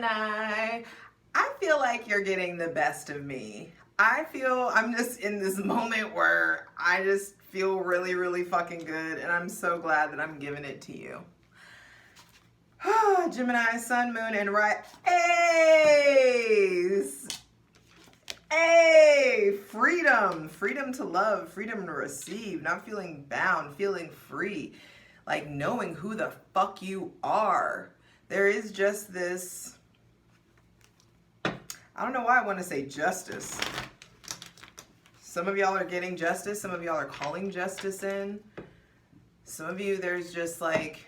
Gemini, I feel like you're getting the best of me. I feel I'm just in this moment where I just feel really, really fucking good, and I'm so glad that I'm giving it to you. Gemini, Sun, Moon, and Ace. Hey, freedom. Freedom to love, freedom to receive, not feeling bound, feeling free, like knowing who the fuck you are. There is just this, I don't know why I want to say justice. Some of y'all are getting justice. Some of y'all are calling justice in. Some of you, there's just like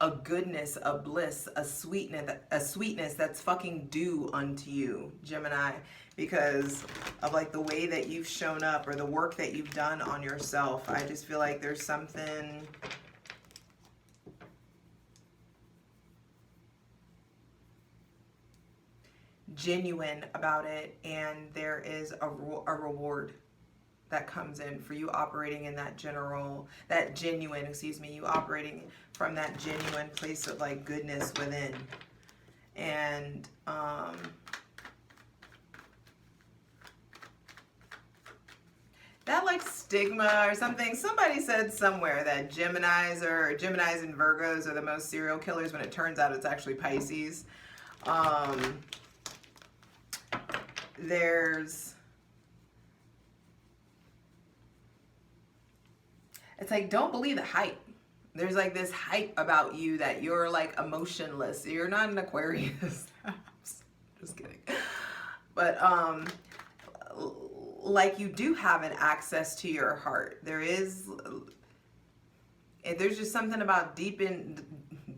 a goodness, a bliss, a sweetness that's fucking due unto you, Gemini, because of like the way that you've shown up or the work that you've done on yourself. I just feel like there's something genuine about it, and there is a reward that comes in for you operating in that genuine, you operating from that genuine place of like goodness within. And that like stigma or something, somebody said somewhere that Geminis and Virgos are the most serial killers, when it turns out it's actually Pisces. It's like, don't believe the hype. There's like this hype about you that you're like emotionless. You're not an Aquarius. Just kidding. But like you do have an access to your heart. There's just something about deepening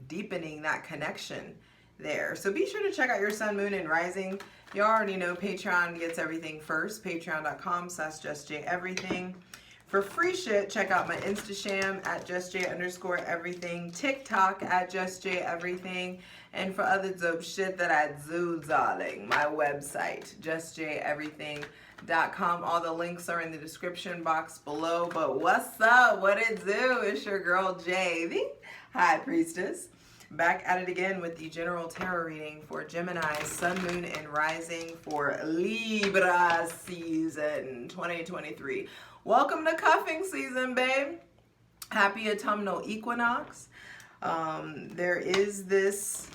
that connection there. So be sure to check out your Sun, Moon, and Rising. You already know Patreon gets everything first. Patreon.com/JustJEverything. For free shit, check out my Instasham at JustJ_everything, TikTok at JustJEverything, and for other dope shit that I do, darling, my website, JustJEverything.com. All the links are in the description box below. But what's up? What it do? It's your girl Jay, the High Priestess, back at it again with the general tarot reading for Gemini, Sun, Moon, and Rising for Libra season 2023. Welcome to cuffing season, babe. Happy autumnal equinox. There is this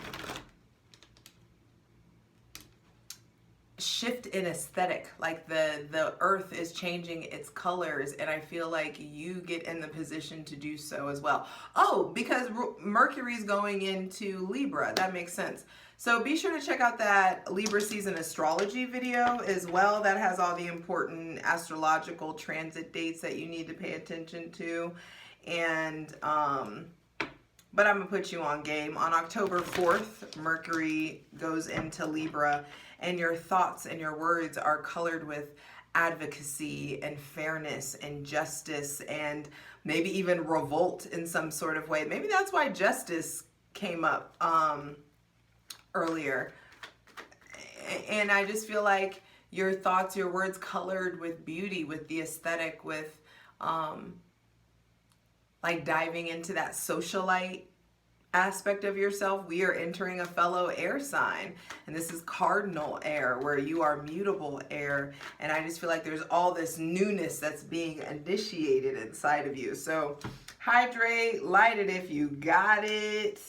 shift in aesthetic, like the earth is changing its colors, and I feel like you get in the position to do so as well. Oh, because Mercury's going into Libra. That makes sense. So be sure to check out that Libra season astrology video as well. That has all the important astrological transit dates that you need to pay attention to. And but I'm gonna put you on game. On October 4th, Mercury goes into Libra, and your thoughts and your words are colored with advocacy and fairness and justice, and maybe even revolt in some sort of way. Maybe that's why justice came up earlier. And I just feel like your thoughts, your words colored with beauty, with the aesthetic, with like diving into that socialite aspect of yourself. We are entering a fellow air sign, and this is cardinal air, where you are mutable air, and I just feel like there's all this newness that's being initiated inside of you. So hydrate, light it if you got it.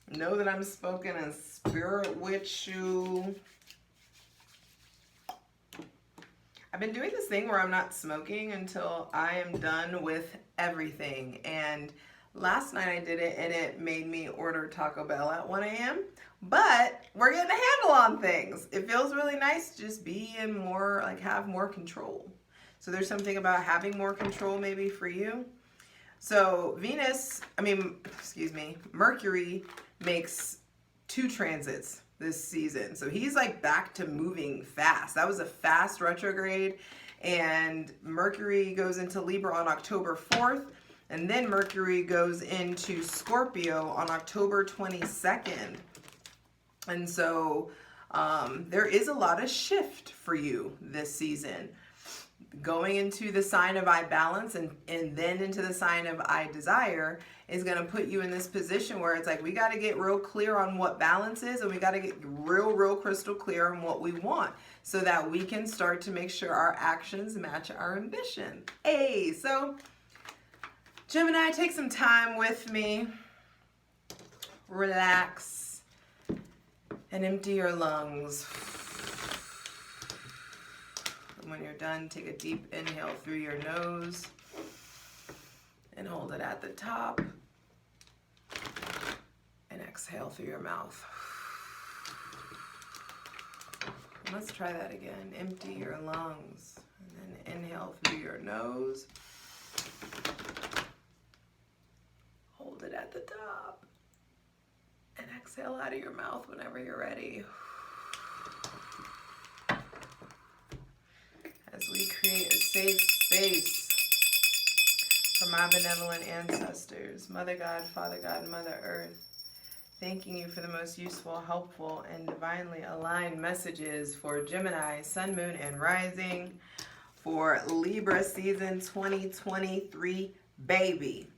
Know that I'm spoken in spirit with you. I've been doing this thing where I'm not smoking until I am done with everything, and last night I did it, and it made me order Taco Bell at 1 a.m. But we're getting a handle on things. It feels really nice to just be in more, like have more control. So there's something about having more control maybe for you. So Mercury makes 2 transits this season. So he's like back to moving fast. That was a fast retrograde, and Mercury goes into Libra on October 4th. And then Mercury goes into Scorpio on October 22nd. And so there is a lot of shift for you this season. Going into the sign of I balance and then into the sign of I desire is going to put you in this position where it's like we got to get real clear on what balance is, and we got to get real crystal clear on what we want so that we can start to make sure our actions match our ambition. Hey, so Gemini, take some time with me, relax, and empty your lungs. When you're done, take a deep inhale through your nose and hold it at the top, and exhale through your mouth. Let's try that again. Empty your lungs and then inhale through your nose, hold it at the top, and exhale out of your mouth whenever you're ready. As we create a safe space for my benevolent ancestors, Mother God, Father God, and Mother Earth, thanking you for the most useful, helpful, and divinely aligned messages for Gemini, Sun, Moon, and Rising, for Libra season 2023, baby.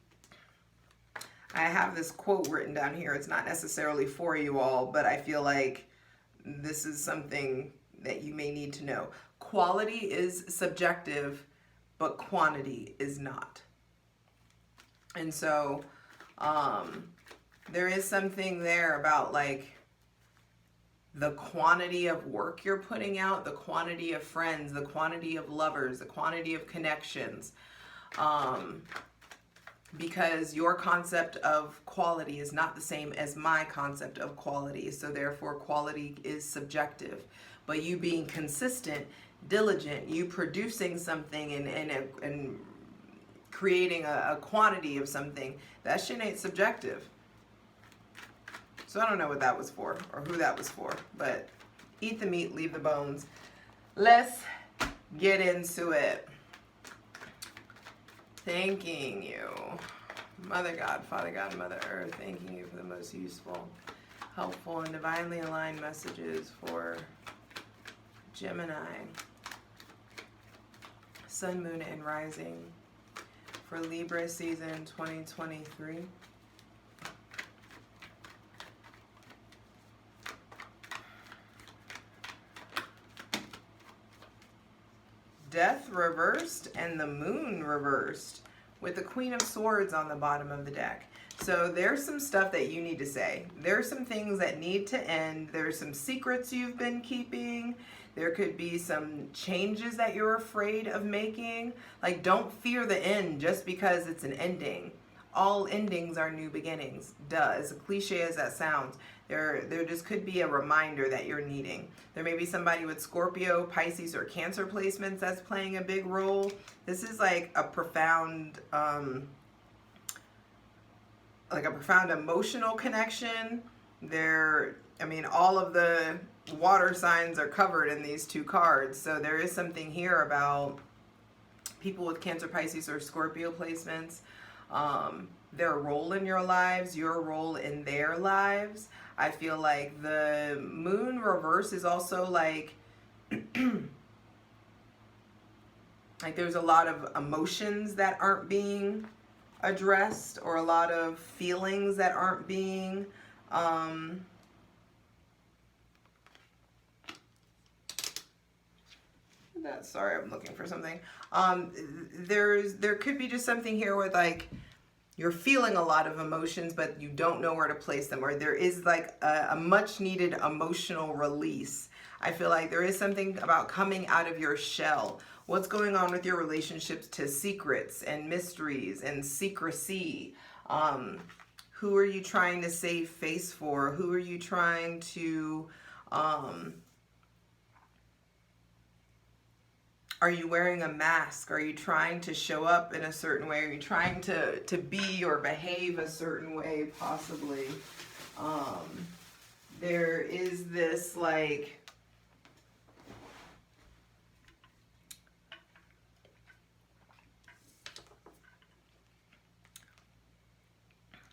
I have this quote written down here. It's not necessarily for you all, but I feel like this is something that you may need to know. Quality is subjective, but quantity is not. And so there is something there about like the quantity of work you're putting out, the quantity of friends, the quantity of lovers, the quantity of connections. Because your concept of quality is not the same as my concept of quality. So therefore quality is subjective. But you being consistent, diligent, you producing something and creating a quantity of something, that shit ain't subjective. So I don't know what that was for or who that was for, but eat the meat, leave the bones. Let's get into it. Thanking you, Mother God, Father God, Mother Earth, thanking you for the most useful, helpful, and divinely aligned messages for Gemini, Sun, Moon, and Rising, for Libra season 2023. Death reversed and the Moon reversed with the Queen of Swords on the bottom of the deck. So there's some stuff that you need to say. There's some things that need to end. There's some secrets you've been keeping. There could be some changes that you're afraid of making. Like, don't fear the end just because it's an ending. All endings are new beginnings. Duh, as cliche as that sounds. There just could be a reminder that you're needing. There may be somebody with Scorpio, Pisces, or Cancer placements that's playing a big role. This is like a profound, emotional connection. I mean, all of the water signs are covered in these two cards. So there is something here about people with Cancer, Pisces, or Scorpio placements. Their role in your lives, your role in their lives. I feel like the Moon reverse is also like, like there's a lot of emotions that aren't being addressed, or a lot of feelings that aren't being sorry, I'm looking for something. There could be just something here with like you're feeling a lot of emotions, but you don't know where to place them, or there is like a much needed emotional release. I feel like there is something about coming out of your shell. What's going on with your relationships to secrets and mysteries and secrecy? Who are you trying to save face for? Who are you trying to, are you wearing a mask? Are you trying to show up in a certain way? Are you trying to be or behave a certain way, possibly? There is this like,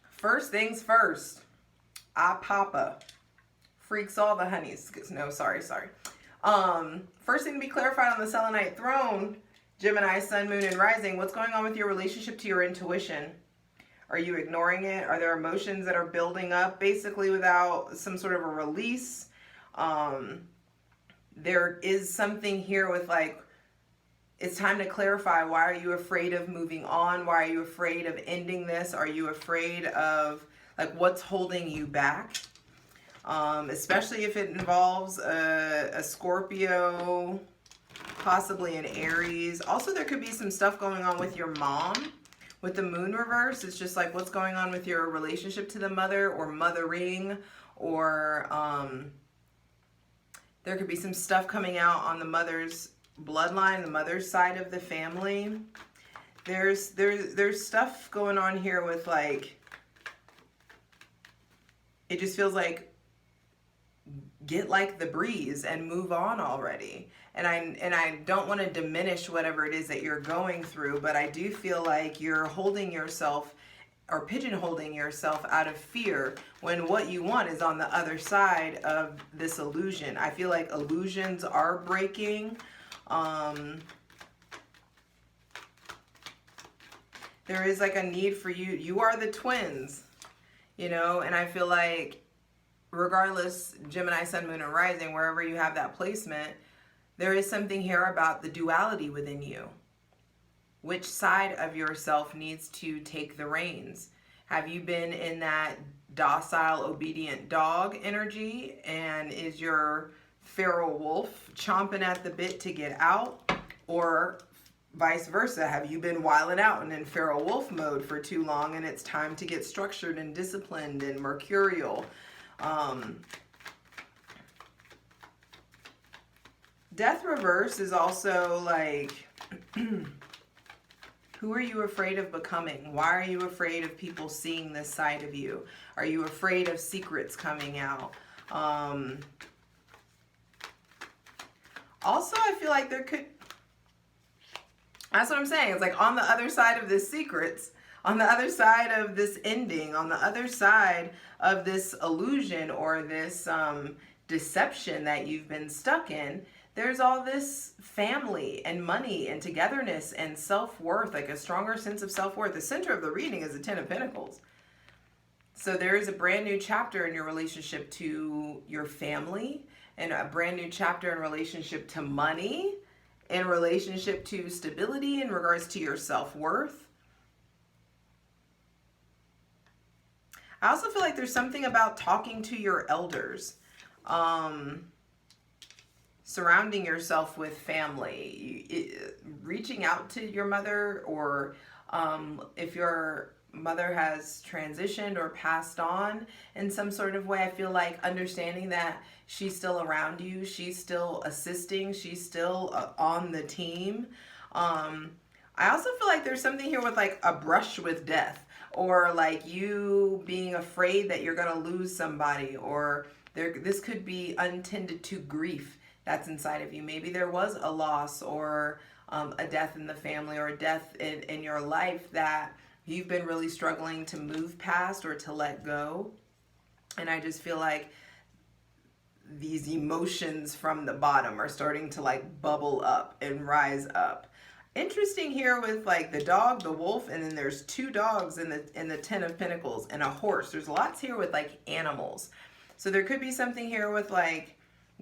first things first, I Papa freaks all the honeys. No, sorry. First thing to be clarified on the selenite throne, Gemini, sun, moon, and rising. What's going on with your relationship to your intuition? Are you ignoring it? Are there emotions that are building up basically without some sort of a release? There is something here with like, it's time to clarify. Why are you afraid of moving on? Why are you afraid of ending this? Are you afraid of like what's holding you back? Especially if it involves a Scorpio, possibly an Aries. Also, there could be some stuff going on with your mom. With the moon reverse, it's just like what's going on with your relationship to the mother or mothering, or there could be some stuff coming out on the mother's bloodline, the mother's side of the family. There's stuff going on here with like, it just feels like get like the breeze and move on already. And I don't want to diminish whatever it is that you're going through, but I do feel like you're holding yourself or pigeonholing yourself out of fear when what you want is on the other side of this illusion. I feel like illusions are breaking. There is like a need for you. You are the twins, you know, and I feel like regardless, Gemini, sun, moon, and rising, wherever you have that placement, there is something here about the duality within you. Which side of yourself needs to take the reins? Have you been in that docile, obedient dog energy, and is your feral wolf chomping at the bit to get out? Or vice versa, have you been wilding out and in feral wolf mode for too long and it's time to get structured and disciplined and mercurial? Death reverse is also like, who are you afraid of becoming? Why are you afraid of people seeing this side of you? Are you afraid of secrets coming out? Also, I feel like there could, that's what I'm saying. It's like on the other side of this secrets, on the other side of this ending, on the other side of this illusion or this deception that you've been stuck in, there's all this family and money and togetherness and self-worth, like a stronger sense of self-worth. The center of the reading is the Ten of Pentacles. So there is a brand new chapter in your relationship to your family, and a brand new chapter in relationship to money, in relationship to stability, in regards to your self-worth. I also feel like there's something about talking to your elders. Surrounding yourself with family, reaching out to your mother, or if your mother has transitioned or passed on in some sort of way, I feel like understanding that she's still around you, she's still assisting, she's still on the team. I also feel like there's something here with like a brush with death, or like you being afraid that you're gonna lose somebody, or this could be untended to grief that's inside of you. Maybe there was a loss or a death in the family, or a death in your life that you've been really struggling to move past or to let go. And I just feel like these emotions from the bottom are starting to like bubble up and rise up. Interesting here with like the dog, the wolf, and then there's two dogs in the Ten of Pentacles and a horse. There's lots here with like animals. So there could be something here with like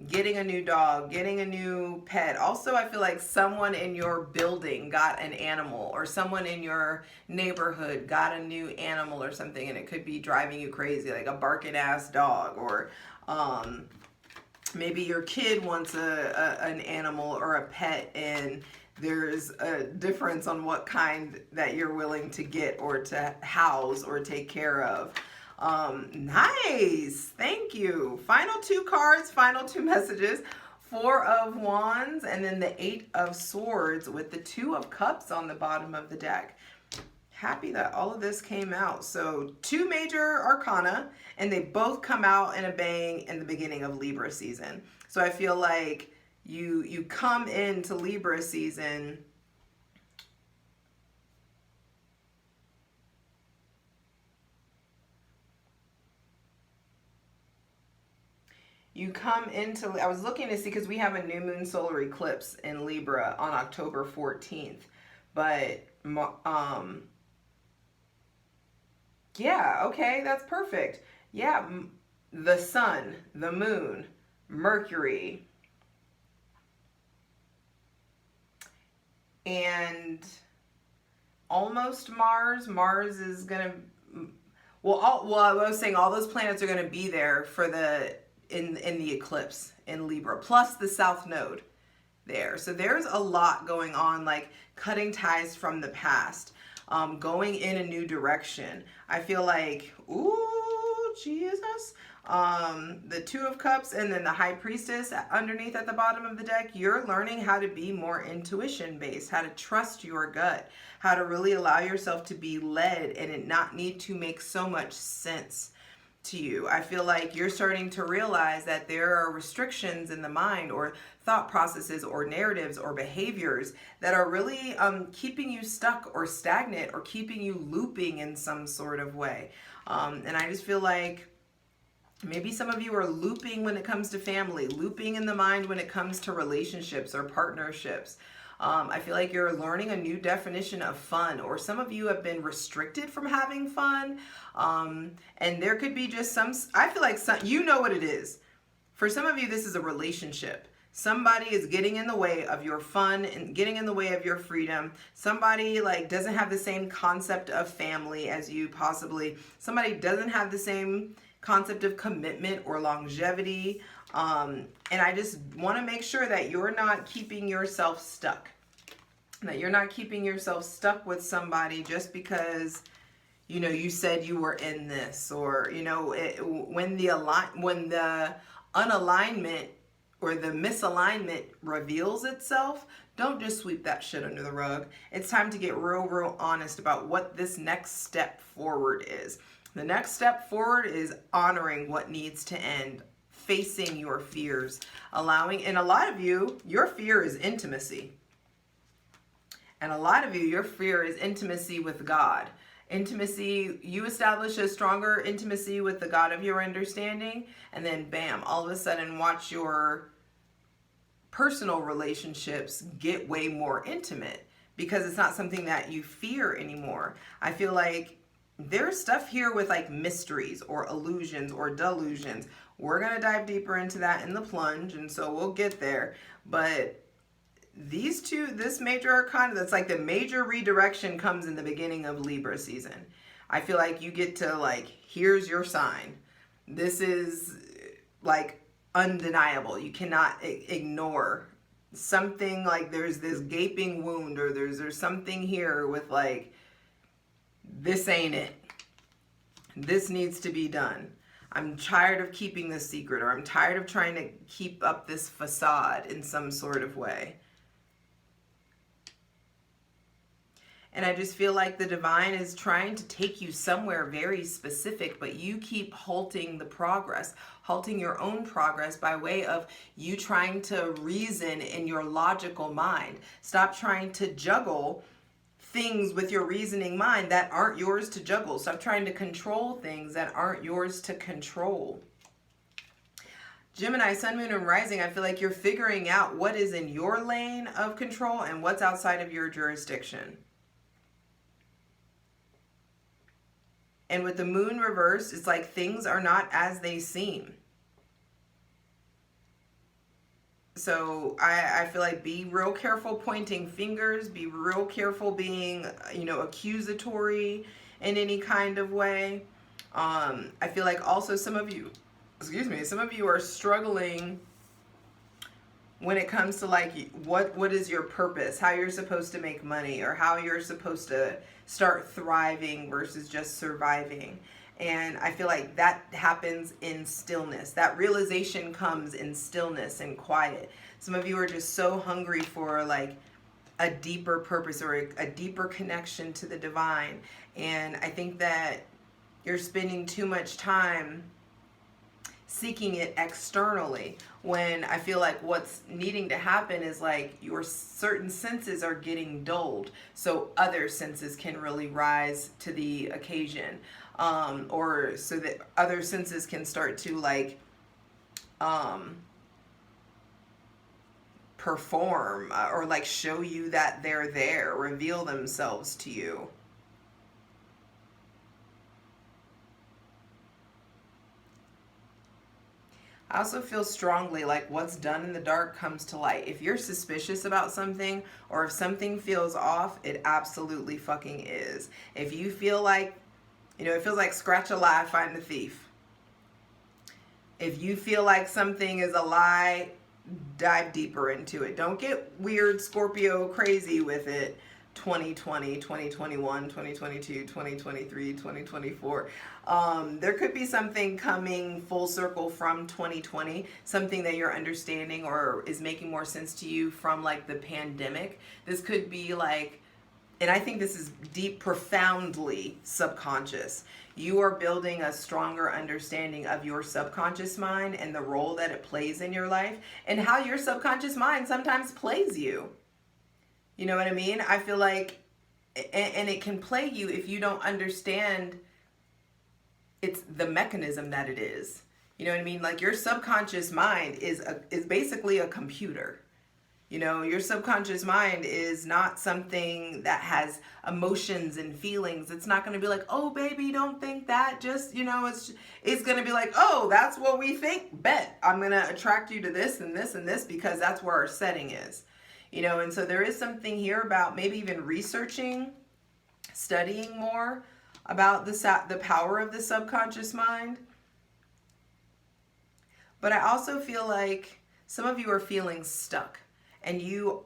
getting a new dog, getting a new pet. Also, I feel like someone in your building got an animal, or someone in your neighborhood got a new animal or something, and it could be driving you crazy, like a barking ass dog, or maybe your kid wants an animal or a pet, and there's a difference on what kind that you're willing to get or to house or take care of. Nice. Thank you. Final two cards, final two messages. Four of Wands, and then the Eight of Swords with the Two of Cups on the bottom of the deck. Happy that all of this came out. So two major arcana, and they both come out in a bang in the beginning of Libra season. So I feel like you come into Libra season you come into, I was looking to see, because we have a new moon solar eclipse in Libra on October 14th. But, yeah, okay, that's perfect. Yeah, the sun, the moon, Mercury, and almost Mars. Mars is going to, well, I was saying all those planets are going to be there for the, in the eclipse in Libra, plus the South Node there. So there's a lot going on, like cutting ties from the past, going in a new direction. I feel like, ooh, Jesus. The Two of Cups and then the High Priestess underneath at the bottom of the deck, you're learning how to be more intuition based, how to trust your gut, how to really allow yourself to be led and it not need to make so much sense to you. I feel like you're starting to realize that there are restrictions in the mind or thought processes or narratives or behaviors that are really keeping you stuck or stagnant or keeping you looping in some sort of way. And I just feel like maybe some of you are looping when it comes to family, looping in the mind when it comes to relationships or partnerships. I feel like you're learning a new definition of fun, or some of you have been restricted from having fun. And there could be just some, I feel like some, you know what it is. For some of you, this is a relationship. Somebody is getting in the way of your fun and getting in the way of your freedom. Somebody like doesn't have the same concept of family as you possibly. Somebody doesn't have the same concept of commitment or longevity. And I just want to make sure that you're not keeping yourself stuck. That you're not keeping yourself stuck with somebody just because, you know, you said you were in this, or, you know, when the unalignment or the misalignment reveals itself, don't just sweep that shit under the rug. It's time to get real honest about what this next step forward is. The next step forward is honoring what needs to end, facing your fears, allowing, and a lot of you, your fear is intimacy. And a lot of you, your fear is intimacy with God. Intimacy, you establish a stronger intimacy with the God of your understanding, and then bam, all of a sudden watch your personal relationships get way more intimate because it's not something that you fear anymore. I feel like there's stuff here with like mysteries or illusions or delusions. We're going to dive deeper into that in the plunge, and so we'll get there. But these two, this major arcana, that's like the major redirection comes in the beginning of Libra season. I feel like you get to like, here's your sign. This is like undeniable. You cannot ignore something. Like there's this gaping wound, or there's something here with like, this ain't it. This needs to be done. I'm tired of keeping this secret, or I'm tired of trying to keep up this facade in some sort of way. And I just feel like the divine is trying to take you somewhere very specific, but you keep halting the progress, halting your own progress by way of you trying to reason in your logical mind. Stop trying to juggle things with your reasoning mind that aren't yours to juggle. Stop trying to control things that aren't yours to control. Gemini, Sun, Moon, and Rising, I feel like you're figuring out what is in your lane of control and what's outside of your jurisdiction. And with the moon reversed, it's like things are not as they seem. So I feel like be real careful pointing fingers, be real careful being, you know, accusatory in any kind of way. I feel like also some of you are struggling when it comes to like what is your purpose, how you're supposed to make money, or how you're supposed to start thriving versus just surviving. And I feel like that happens in stillness. That realization comes in stillness and quiet. Some of you are just so hungry for like a deeper purpose or a deeper connection to the divine. And I think that you're spending too much time seeking it externally, when I feel like what's needing to happen is like your certain senses are getting dulled so other senses can really rise to the occasion, or so that other senses can start to like perform or like show you that they're there, reveal themselves to you. I also feel strongly like what's done in the dark comes to light. If you're suspicious about something or if something feels off, it absolutely fucking is. If you feel like, you know, it feels like scratch a lie, find the thief. If you feel like something is a lie, dive deeper into it. Don't get weird Scorpio crazy with it. 2020, 2021, 2022, 2023, 2024. There could be something coming full circle from 2020, something that you're understanding or is making more sense to you from like the pandemic. This could be like, and I think this is deep, profoundly subconscious. You are building a stronger understanding of your subconscious mind and the role that it plays in your life and how your subconscious mind sometimes plays you. You know what I mean? I feel like, and it can play you if you don't understand it's the mechanism that it is. You know what I mean? Like your subconscious mind is basically a computer. You know, your subconscious mind is not something that has emotions and feelings. It's not going to be like, oh, baby, don't think that. Just, you know, it's going to be like, oh, that's what we think. Bet. I'm going to attract you to this and this and this because that's where our setting is. You know, and so there is something here about maybe even researching, studying more about the power of the subconscious mind. But I also feel like some of you are feeling stuck. And you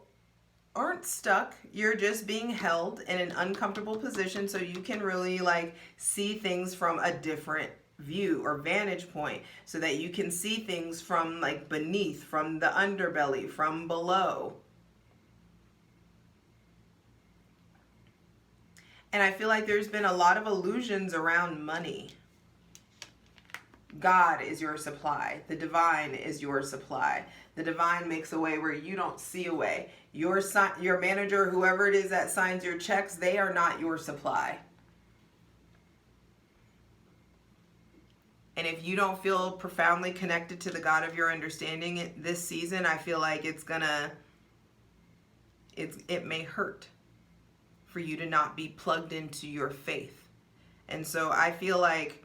aren't stuck, you're just being held in an uncomfortable position so you can really like see things from a different view or vantage point so that you can see things from like beneath, from the underbelly, from below. And I feel like there's been a lot of illusions around money. God is your supply. The divine is your supply. The divine makes a way where you don't see a way. Your manager, whoever it is that signs your checks, they are not your supply. And if you don't feel profoundly connected to the God of your understanding this season, I feel like it may hurt for you to not be plugged into your faith. And so I feel like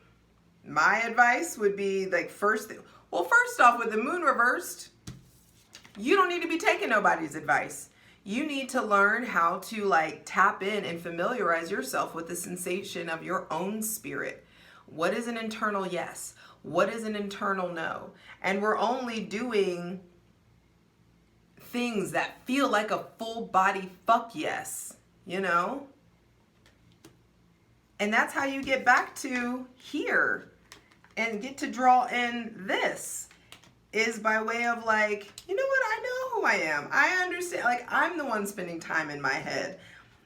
my advice would be like first off, with the moon reversed, you don't need to be taking nobody's advice. You need to learn how to like tap in and familiarize yourself with the sensation of your own spirit. What is an internal yes? What is an internal no? And we're only doing things that feel like a full body fuck yes, you know? And that's how you get back to here and get to draw in this, is by way of like, you know what, I know who I am. I understand, like I'm the one spending time in my head.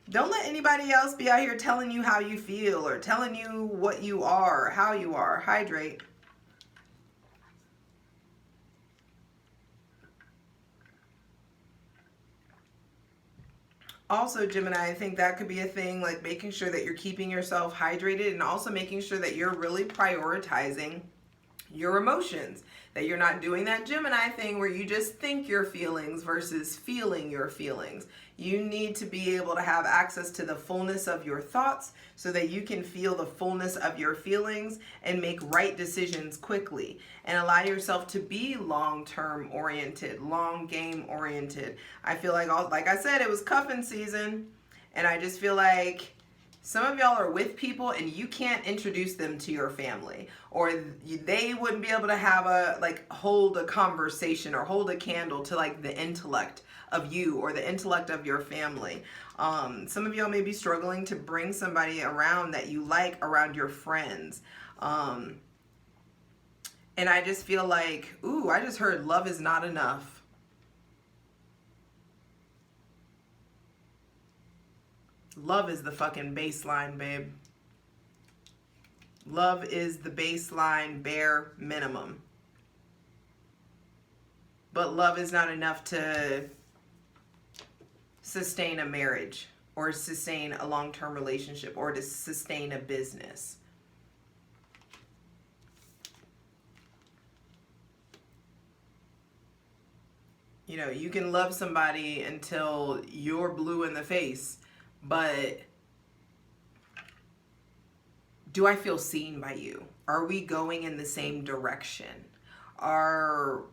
Don't let anybody else be out here telling you how you feel or telling you what you are, how you are. Hydrate. Also, Gemini, I think that could be a thing, like making sure that you're keeping yourself hydrated and also making sure that you're really prioritizing your emotions, that you're not doing that Gemini thing where you just think your feelings versus feeling your feelings. You need to be able to have access to the fullness of your thoughts so that you can feel the fullness of your feelings and make right decisions quickly and allow yourself to be long-term oriented, long game oriented. I feel like I said, it was cuffing season, and I just feel like some of y'all are with people and you can't introduce them to your family, or they wouldn't be able to have hold a conversation or hold a candle to like the intellect of you or the intellect of your family. Some of y'all may be struggling to bring somebody around that you like around your friends. And I just feel like, ooh, I just heard love is not enough. Love is the fucking baseline, babe. Love is the baseline, bare minimum. But love is not enough to sustain a marriage or sustain a long-term relationship or to sustain a business. You know, you can love somebody until you're blue in the face, but do I feel seen by you? Are we going in the same direction? Are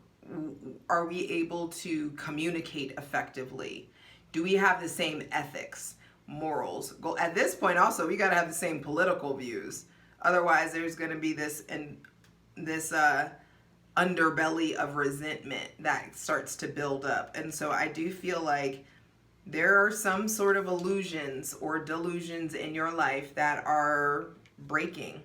we able to communicate effectively? Do we have the same ethics, morals? At this point also, we got to have the same political views. Otherwise, there's going to be this underbelly of resentment that starts to build up. And so I do feel like there are some sort of illusions or delusions in your life that are breaking.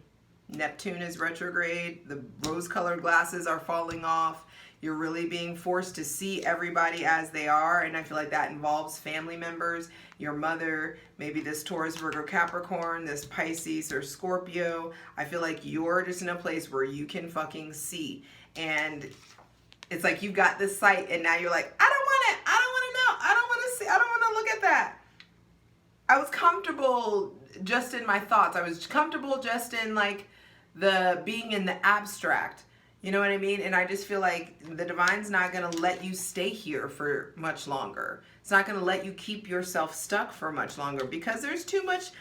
Neptune is retrograde. The rose-colored glasses are falling off. You're really being forced to see everybody as they are. And I feel like that involves family members, your mother, maybe this Taurus, Virgo, Capricorn, this Pisces or Scorpio. I feel like you're just in a place where you can fucking see. And it's like you've got this sight and now you're like, I don't want it. I don't want to know. I don't want to see. I don't want to look at that. I was comfortable just in my thoughts. I was comfortable just in like the being in the abstract. You know what I mean? And I just feel like the divine's not going to let you stay here for much longer. It's not going to let you keep yourself stuck for much longer because there's too much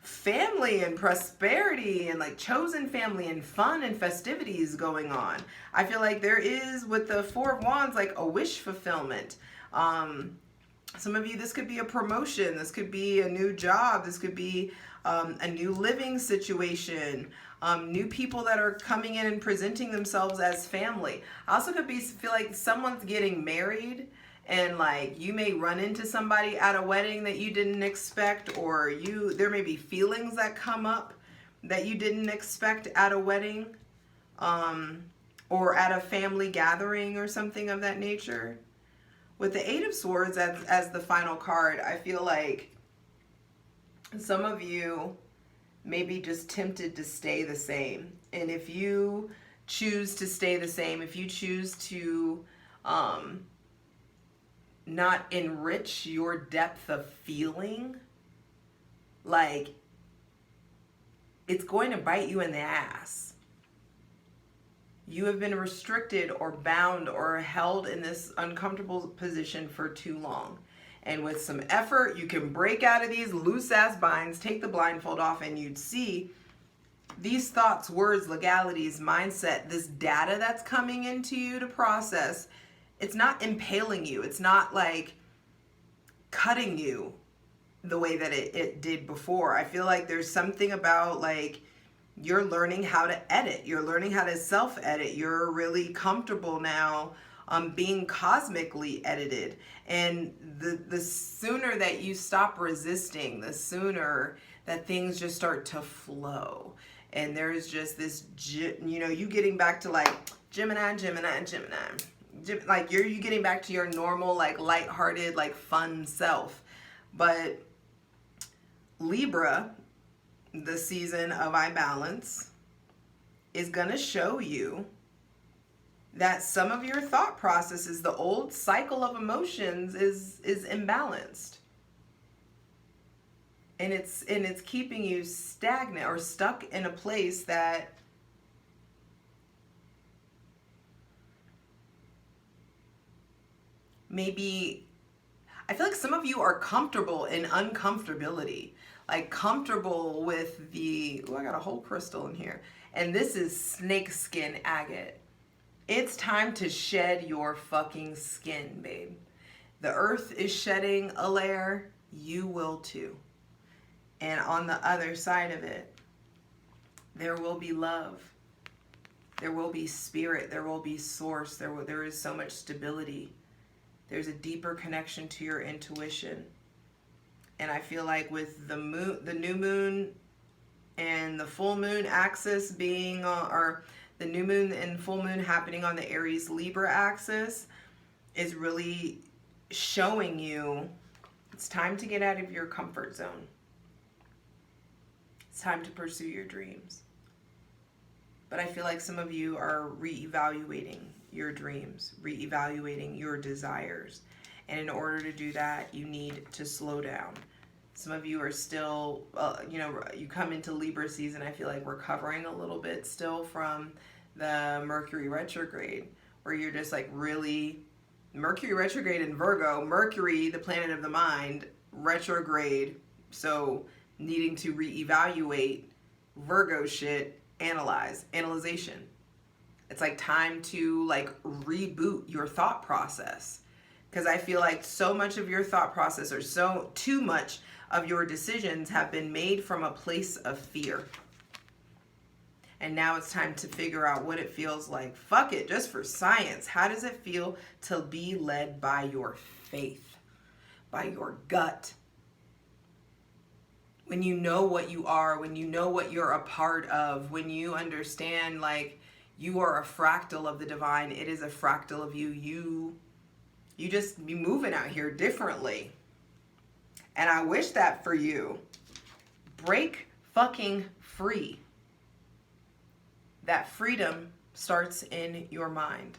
family and prosperity and like chosen family and fun and festivities going on. I feel like there is with the Four of Wands like a wish fulfillment. Some of you, this could be a promotion. This could be a new job. This could be a new living situation. New people that are coming in and presenting themselves as family. I also could feel like someone's getting married and like you may run into somebody at a wedding that you didn't expect, or there may be feelings that come up that you didn't expect at a wedding, or at a family gathering or something of that nature. With the Eight of Swords as the final card, I feel like some of you may be just tempted to stay the same. And if you choose to stay the same, if you choose to not enrich your depth of feeling, like it's going to bite you in the ass. You have been restricted or bound or held in this uncomfortable position for too long. And with some effort, you can break out of these loose-ass binds, take the blindfold off, and you'd see these thoughts, words, legalities, mindset, this data that's coming into you to process. It's not impaling you. It's not like cutting you the way that it did before. I feel like there's something about like you're learning how to edit. You're learning how to self-edit. You're really comfortable now being cosmically edited. And the sooner that you stop resisting, the sooner that things just start to flow. And there's just this, you know, you getting back to like Gemini. Like you getting back to your normal, like lighthearted, like fun self. But Libra, the season of I balance, is going to show you that some of your thought processes, the old cycle of emotions is imbalanced. And it's keeping you stagnant or stuck in a place that maybe, I feel like some of you are comfortable in uncomfortability. Like comfortable with the, oh, I got a whole crystal in here. And this is snakeskin agate. It's time to shed your fucking skin, babe. The earth is shedding a layer. You will too. And on the other side of it, there will be love. There will be spirit. There will be source. There is so much stability. There's a deeper connection to your intuition. And I feel like with the moon, the new moon and the full moon axis being, or the new moon and full moon happening on the Aries Libra axis, is really showing you it's time to get out of your comfort zone. It's time to pursue your dreams. But I feel like some of you are reevaluating your dreams, reevaluating your desires. And in order to do that, you need to slow down. Some of you are still, you know, you come into Libra season, I feel like recovering a little bit still from the Mercury retrograde, where you're just like really Mercury retrograde in Virgo, Mercury, the planet of the mind, retrograde, so needing to reevaluate Virgo shit, analyzation. It's like time to like reboot your thought process. Because I feel like so much of your thought process, or so too much of your decisions, have been made from a place of fear. And now it's time to figure out what it feels like. Fuck it, just for science. How does it feel to be led by your faith, by your gut? When you know what you are, when you know what you're a part of, when you understand like you are a fractal of the divine, it is a fractal of you. You just be moving out here differently. And I wish that for you. Break fucking free. That freedom starts in your mind.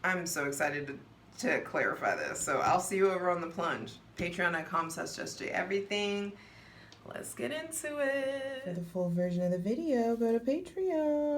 I'm so excited to clarify this. So I'll see you over on the plunge. Patreon.com/JustJEverything. Let's get into it. For the full version of the video, go to Patreon.